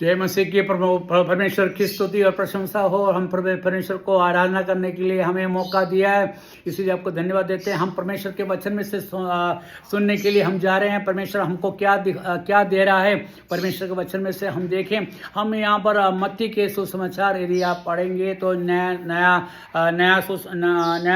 जय मसीह की परमेश्वर की स्तुति और प्रशंसा हो। और हम परमेश्वर को आराधना करने के लिए हमें मौका दिया है, इसलिए आपको धन्यवाद देते हैं। हम परमेश्वर के वचन में से सुनने के लिए हम जा रहे हैं। परमेश्वर हमको क्या दे रहा है, परमेश्वर के वचन में से हम देखें। हम यहाँ पर मत्ती के सुसमाचार यदि आप पढ़ेंगे तो नया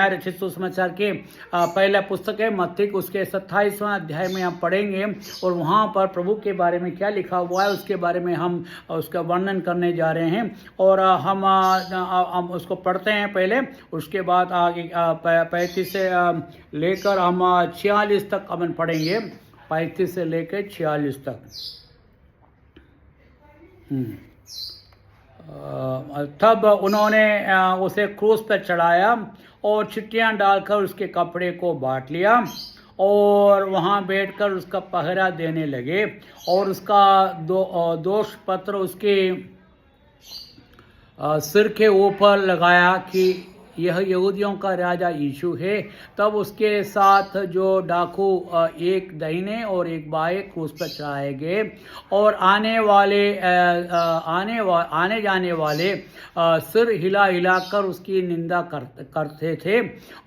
रचित सुसमाचार के पहला पुस्तक है मत्ती, उसके 27वां अध्याय में हम पढ़ेंगे और वहाँ पर प्रभु के बारे में क्या लिखा हुआ है उसके बारे में हम उसका वर्णन करने जा रहे हैं। और हम उसको पढ़ते हैं पहले, उसके बाद आगे 35 से लेकर हम 46 तक हम पढ़ेंगे। 35 से लेकर 46 तक। तब उन्होंने उसे क्रूस पर चढ़ाया और चिट्ठियाँ डालकर उसके कपड़े को बांट लिया और वहाँ बैठकर उसका पहरा देने लगे और उसका दोष पत्र उसके सिर के ऊपर लगाया कि यह यहूदियों का राजा यीशु है। तब उसके साथ जो डाकू एक दाहिने और एक बाएं क्रूस पर चढ़ाए गए और आने जाने वाले सिर हिला हिलाकर उसकी निंदा करते थे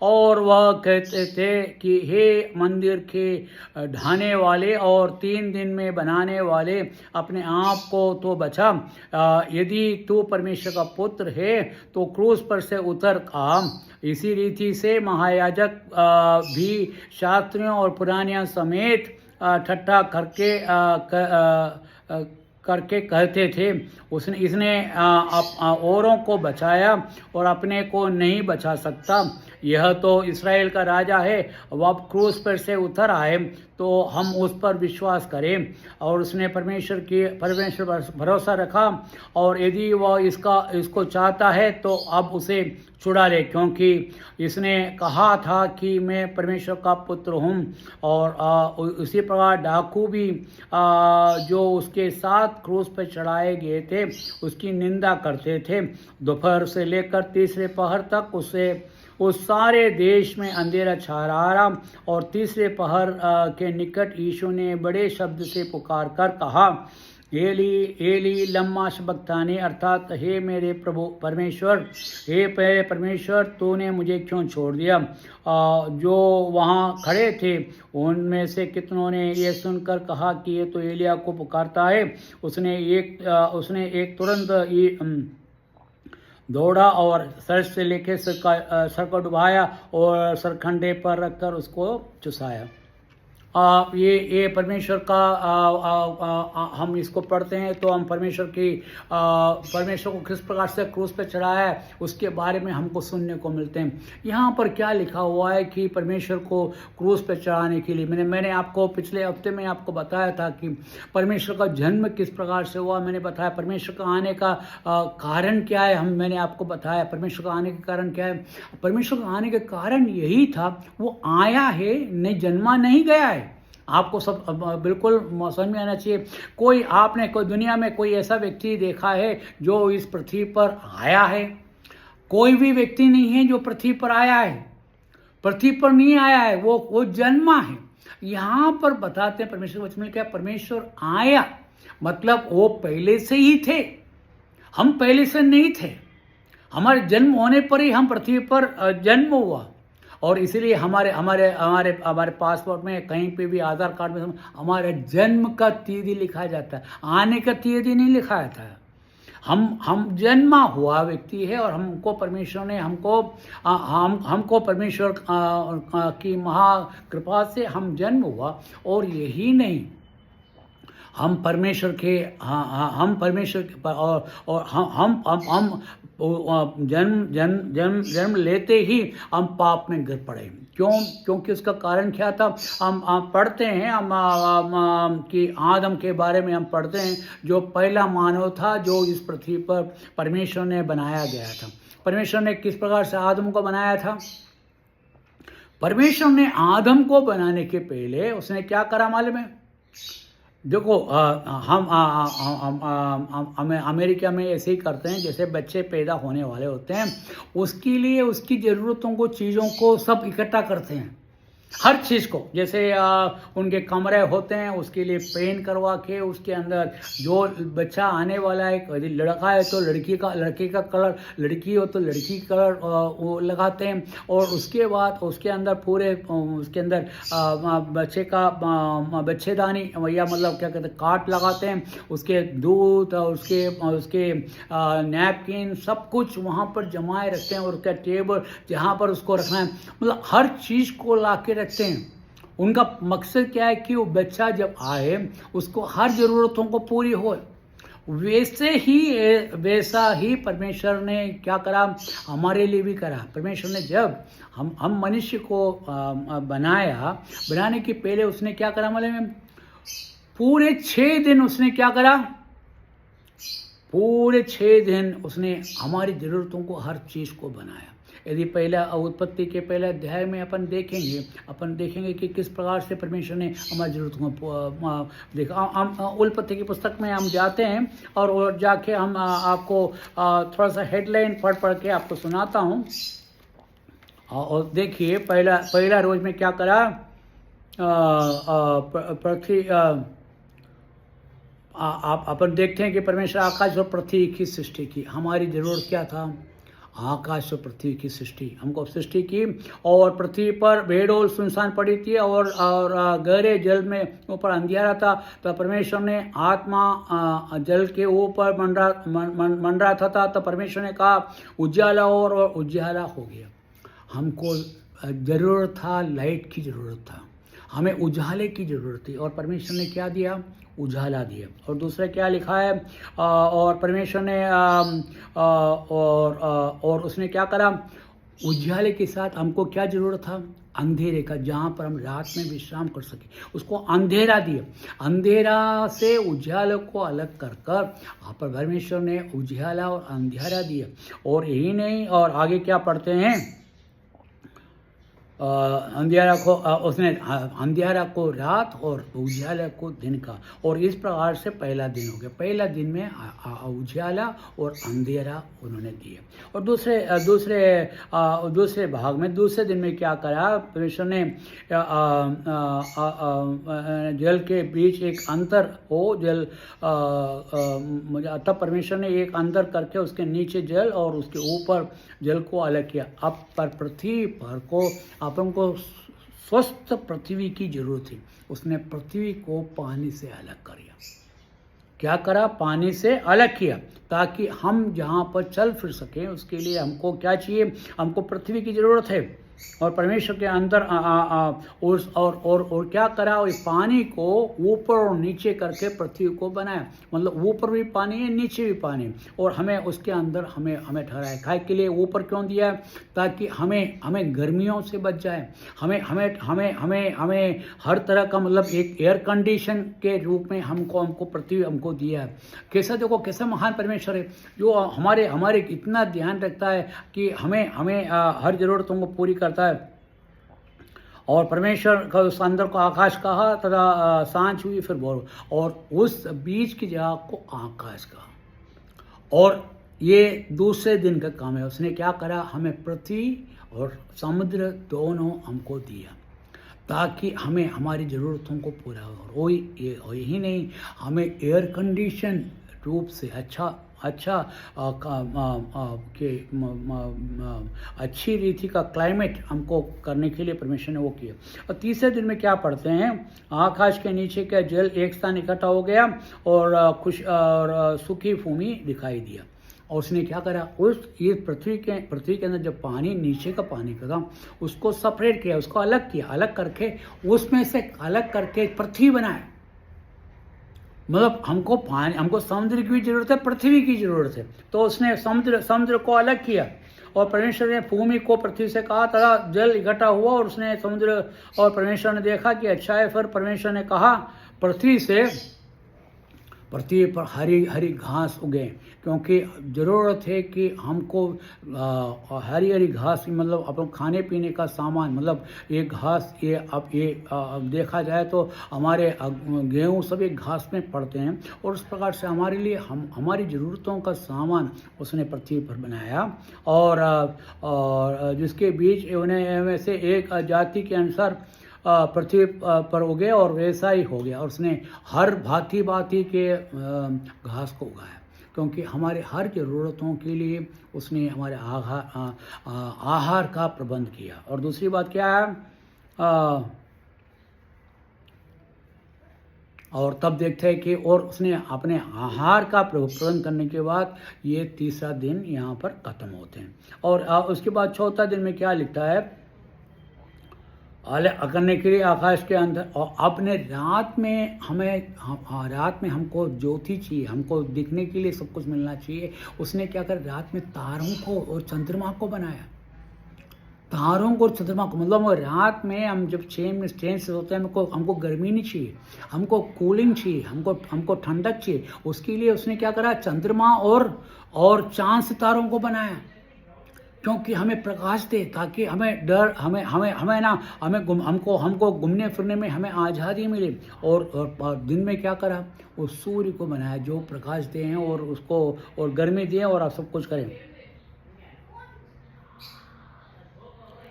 और वह कहते थे कि हे मंदिर के ढाने वाले और 3 दिन में बनाने वाले, अपने आप को तो बचा। यदि तू परमेश्वर का पुत्र है तो क्रूस पर से उतर आ। इसी रीति से महायाजक भी शास्त्रियों और पुरानियों समेत ठट्ठा करके कहते थे, इसने औरों को बचाया और अपने को नहीं बचा सकता। यह तो इस्राएल का राजा है। अब क्रूस पर से उतर आए तो हम उस पर विश्वास करें। और उसने परमेश्वर भरोसा रखा और यदि वह इसको चाहता है तो अब उसे छुड़ा ले, क्योंकि इसने कहा था कि मैं परमेश्वर का पुत्र हूँ। और उसी प्रकार डाकू भी जो उसके साथ क्रूस पर चढ़ाए गए थे उसकी निंदा करते थे। दोपहर से लेकर तीसरे पहर तक उस सारे देश में अंधेरा छा रहा और तीसरे पहर के निकट यीशु ने बड़े शब्द से पुकार कर कहा, एली एली लम्मा शबक्तानी, अर्थात हे मेरे प्रभु परमेश्वर, हे मेरे परमेश्वर, तूने मुझे क्यों छोड़ दिया। जो वहाँ खड़े थे उनमें से कितनों ने यह सुनकर कहा कि ये तो एलिया को पुकारता है। उसने एक तुरंत दौड़ा और सर से लेके सर को डुबाया और सरखंडे पर रखकर उसको चुसाया। ये परमेश्वर का हम इसको पढ़ते हैं तो हम परमेश्वर को किस प्रकार से क्रूस पे चढ़ाया है उसके बारे में हमको सुनने को मिलते हैं। यहाँ पर क्या लिखा हुआ है कि परमेश्वर को क्रूस पे चढ़ाने के लिए मैंने आपको पिछले हफ्ते में आपको बताया था कि परमेश्वर का जन्म किस प्रकार से हुआ। मैंने बताया परमेश्वर का आने का कारण क्या है। मैंने आपको बताया परमेश्वर का आने का कारण क्या है। परमेश्वर का आने का कारण यही था, वो आया है, नहीं जन्मा नहीं गया है। आपको सब बिल्कुल समझ में आना चाहिए। आपने कोई दुनिया में कोई ऐसा व्यक्ति देखा है जो इस पृथ्वी पर आया है? कोई भी व्यक्ति नहीं है जो पृथ्वी पर आया है। पृथ्वी पर नहीं आया है, वो जन्मा है। यहाँ पर बताते हैं परमेश्वर वचन में क्या, परमेश्वर आया मतलब वो पहले से ही थे, हम पहले से नहीं थे। हमारे जन्म होने पर ही हम पृथ्वी पर जन्म हुआ और इसीलिए हमारे पासपोर्ट में कहीं पे भी आधार कार्ड में हमारे जन्म का तीथि लिखा जाता है, आने का तीथि नहीं लिखा जाता है। हम जन्मा हुआ व्यक्ति है और हमको परमेश्वर ने हमको परमेश्वर की महाकृपा से हम जन्म हुआ। और यही नहीं, हम परमेश्वर के और हम जन्म लेते ही हम पाप में गिर पड़े। क्योंकि उसका कारण क्या था। हम पढ़ते हैं कि आदम के बारे में हम पढ़ते हैं, जो पहला मानव था जो इस पृथ्वी पर परमेश्वर ने बनाया गया था। परमेश्वर ने किस प्रकार से आदम को बनाया था। परमेश्वर ने आदम को बनाने के पहले उसने क्या करा मालूम है। देखो हम अमेरिका में ऐसे ही करते हैं, जैसे बच्चे पैदा होने वाले होते हैं उसके लिए उसकी ज़रूरतों को, चीज़ों को सब इकट्ठा करते हैं। हर चीज़ को, जैसे उनके कमरे होते हैं उसके लिए पेंट करवा के उसके अंदर जो बच्चा आने वाला है, यदि लड़का है तो लड़के का कलर, लड़की हो तो लड़की का कलर वो लगाते हैं। और उसके बाद उसके अंदर पूरे उसके अंदर बच्चे का बच्चेदानी या मतलब क्या कहते हैं काट लगाते हैं, उसके दूध और उसके नैपकिन सब कुछ वहाँ पर जमाए रखते हैं। और उसका टेबल जहाँ पर उसको रखना है, मतलब हर चीज़ को ला के रखते हैं। उनका मकसद क्या है कि वो बच्चा जब आए उसको हर ज़रूरतों को पूरी हो। वैसा ही परमेश्वर ने क्या करा, हमारे लिए भी करा। परमेश्वर ने जब हम मनुष्य को बनाने के पहले उसने क्या करा, मतलब पूरे 6 दिन उसने क्या करा, पूरे 6 दिन उसने हमारी ज़रूरतों को हर चीज़ को बनाया। यदि पहला उत्पत्ति के पहले अध्याय में अपन देखेंगे कि किस प्रकार से परमेश्वर ने हमारी ज़रूरतों को देखा। हम उत्पत्ति की पुस्तक में हम जाते हैं और जाके हम आपको थोड़ा सा हेडलाइन पढ़ के आपको सुनाता हूँ। और देखिए पहला रोज में क्या करा, पृथ्वी अपन देखते हैं कि परमेश्वर आकाश और पृथ्वी की सृष्टि की। हमारी ज़रूरत क्या था, आकाश और पृथ्वी की सृष्टि, हमको सृष्टि की। और पृथ्वी पर भेड़ोल सुनसान पड़ी थी और गहरे जल में ऊपर अंधियारा था। तो परमेश्वर ने आत्मा जल के ऊपर मंडरा था। तो परमेश्वर ने कहा उजाला और उजाला हो गया। हमको ज़रूरत था, लाइट की ज़रूरत था, हमें उजाले की ज़रूरत थी। और परमेश्वर ने क्या दिया, उजाला दिया। और दूसरा क्या लिखा है, और परमेश्वर ने और उसने क्या करा, उजाले के साथ हमको क्या ज़रूरत था, अंधेरे का, जहाँ पर हम रात में विश्राम कर सके, उसको अंधेरा दिया। अंधेरा से उजाले को अलग कर पर परमेश्वर ने उजाला और अंधेरा दिया। और यही नहीं, और आगे क्या पढ़ते हैं, अंधियारा को उसने अंधियारा को रात और उजाला को दिन का। और इस प्रकार से पहला दिन हो गया। पहला दिन में उजाला और अंधेरा उन्होंने दिया। और दूसरे भाग में दूसरे दिन में क्या करा, परमेश्वर ने जल के बीच एक अंतर हो, जल तब परमेश्वर ने एक अंतर करके उसके नीचे जल और उसके ऊपर जल को अलग किया। अब पर पृथ्वी पर को अपन को स्वस्थ पृथ्वी की जरूरत थी। उसने पृथ्वी को पानी से अलग किया। क्या करा, पानी से अलग किया, ताकि हम जहाँ पर चल फिर सकें। उसके लिए हमको क्या चाहिए, हमको पृथ्वी की ज़रूरत है। और परमेश्वर के अंदर और क्या करा, इस पानी को ऊपर और नीचे करके पृथ्वी को बनाया। मतलब ऊपर भी पानी है, नीचे भी पानी, और हमें उसके अंदर हमें ठहराया। खाए के लिए ऊपर क्यों दिया, ताकि हमें गर्मियों से बच जाए। हमें हर तरह का, मतलब एक एयर कंडीशन के रूप में हमको पृथ्वी हमको दिया है। कैसा, देखो कैसा महान परमेश्वर है, जो हमारे इतना ध्यान रखता है कि हमें हर ज़रूरतों को पूरी करता है। और परमेश्वर का उस अंदर को आकाश कहा, तथा सांझ हुई, फिर भोर, और उस बीच की जगह को आकाश कहा। और ये दूसरे दिन का काम है। उसने क्या करा, हमें पृथ्वी और समुद्र दोनों हमको दिया, ताकि हमें हमारी ज़रूरतों को पूरा हो। यही नहीं, हमें एयर कंडीशन रूप से अच्छी रीति का क्लाइमेट हमको करने के लिए परमेश्वर ने वो किया। और तीसरे दिन में क्या पढ़ते हैं, आकाश के नीचे का जल एक स्थान इकट्ठा हो गया और सूखी भूमि दिखाई दिया। और उसने क्या करा, ये पृथ्वी के अंदर जब पानी नीचे का पानी था, उसको सेपरेट किया, उसको अलग किया, अलग करके उसमें से अलग करके पृथ्वी बनाया। मतलब हमको समुद्र की भी जरूरत है, पृथ्वी की जरूरत है। तो उसने समुद्र को अलग किया। और परमेश्वर ने भूमि को पृथ्वी से कहा, तथा जल इकट्ठा हुआ और उसने समुद्र, और परमेश्वर ने देखा कि अच्छा है। फिर परमेश्वर ने कहा पृथ्वी से, पृथ्वी पर हरी हरी घास उगे, क्योंकि ज़रूरत है कि हमको हरी हरी घास मतलब अपन खाने पीने का सामान, मतलब ये घास, ये अब देखा जाए तो हमारे गेहूँ सभी घास में पड़ते हैं, और उस प्रकार से हमारे लिए हमारी ज़रूरतों का सामान उसने पृथ्वी पर बनाया। और जिसके बीच उन्हें में से एक जाति के अनुसार पृथ्वी पर उगे और वैसा ही हो गया, और उसने हर भांति भांति के घास को उगाया, क्योंकि हमारे हर ज़रूरतों के लिए उसने हमारे आहार का प्रबंध किया। और दूसरी बात क्या है, और तब देखते हैं कि और उसने अपने आहार का प्रबंध करने के बाद ये तीसरा दिन यहाँ पर ख़त्म होते हैं। और उसके बाद चौथा दिन में क्या लिखता है, करने के लिए आकाश के अंदर, और अपने रात में रात में हमको ज्योति चाहिए, हमको दिखने के लिए सब कुछ मिलना चाहिए। उसने क्या कर, रात में तारों को और चंद्रमा को बनाया। तारों को और चंद्रमा को, मतलब रात में हम जब चैन से सोते हैं, हमको गर्मी नहीं चाहिए, हमको कूलिंग चाहिए, हमको ठंडक चाहिए। उसके लिए उसने क्या करा, चंद्रमा और चांद सितारों को बनाया, क्योंकि हमें प्रकाश दे, ताकि हमें डर हमें ना हमको घूमने फिरने में हमें आज़ादी मिले। और दिन में क्या करा, उस सूर्य को बनाया जो प्रकाश दे हैं और उसको और गर्मी दे और सब कुछ करें।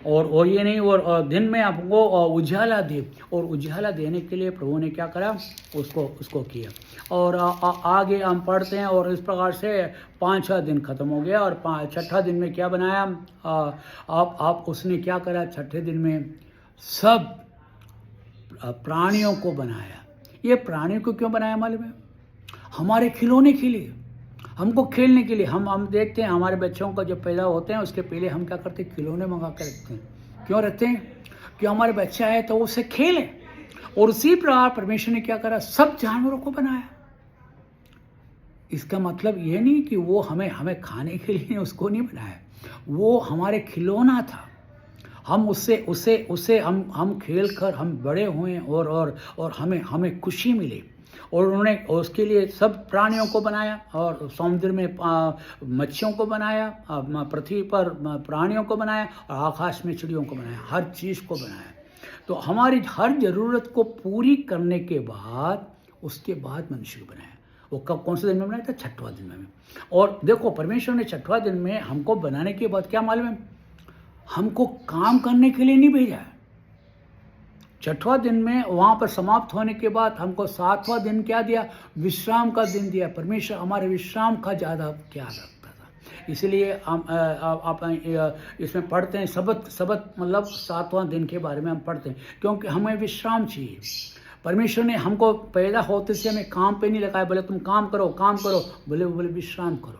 और ये नहीं, और दिन में आपको उजाला दे, और उजाला देने के लिए प्रभु ने क्या करा, उसको किया। और आगे हम पढ़ते हैं, और इस प्रकार से 5वां दिन खत्म हो गया। और 6ठा दिन में क्या बनाया, आप उसने क्या करा, 6ठे दिन में सब प्राणियों को बनाया। ये प्राणियों को क्यों बनाया मालूम है, हमारे खिलौने के लिए, हमको खेलने के लिए। हम देखते हैं हमारे बच्चों का जब पैदा होते हैं उसके पहले हम क्या करते हैं, खिलौने मंगा कर रखते हैं। क्यों रखते हैं, कि हमारे बच्चा है तो उससे खेलें। और उसी प्रकार परमेश्वर ने क्या करा, सब जानवरों को बनाया। इसका मतलब ये नहीं कि वो हमें खाने के लिए उसको नहीं बनाया, वो हमारे खिलौना था। हम उससे हम खेल कर हम बड़े हुए, और हमें खुशी मिली। और उन्होंने उसके लिए सब प्राणियों को बनाया, और समुद्र में मच्छियों को बनाया, पृथ्वी पर प्राणियों को बनाया, और आकाश में चिड़ियों को बनाया, हर चीज़ को बनाया। तो हमारी हर ज़रूरत को पूरी करने के बाद उसके बाद मनुष्य को बनाया। वो कौन से दिन में बनाया था, 6वां दिन में। और देखो, परमेश्वर ने 6वां दिन में हमको बनाने के बाद क्या मालूम है, हमको काम करने के लिए नहीं भेजा है। 6वां दिन में वहाँ पर समाप्त होने के बाद हमको 7वां दिन क्या दिया, विश्राम का दिन दिया। परमेश्वर हमारे विश्राम का ज़्यादा ख्याल रखता था, इसलिए आप इसमें पढ़ते हैं सबत मतलब 7वां दिन के बारे में हम पढ़ते हैं, क्योंकि हमें विश्राम चाहिए। परमेश्वर ने हमको पैदा होते से हमें काम पे नहीं लगाया, बोले तुम काम करो, बोले विश्राम करो।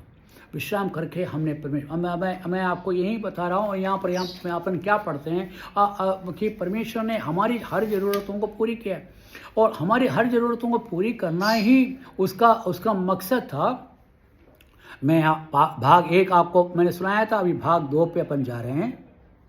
विश्राम करके हमने परमेश्वर, मैं आपको यही बता रहा हूँ। और यहाँ पर अपन क्या पढ़ते हैं कि परमेश्वर ने हमारी हर ज़रूरतों को पूरी किया, और हमारी हर ज़रूरतों को पूरी करना ही उसका मकसद था। मैं भाग 1 आपको मैंने सुनाया था, अभी भाग 2 पे अपन जा रहे हैं।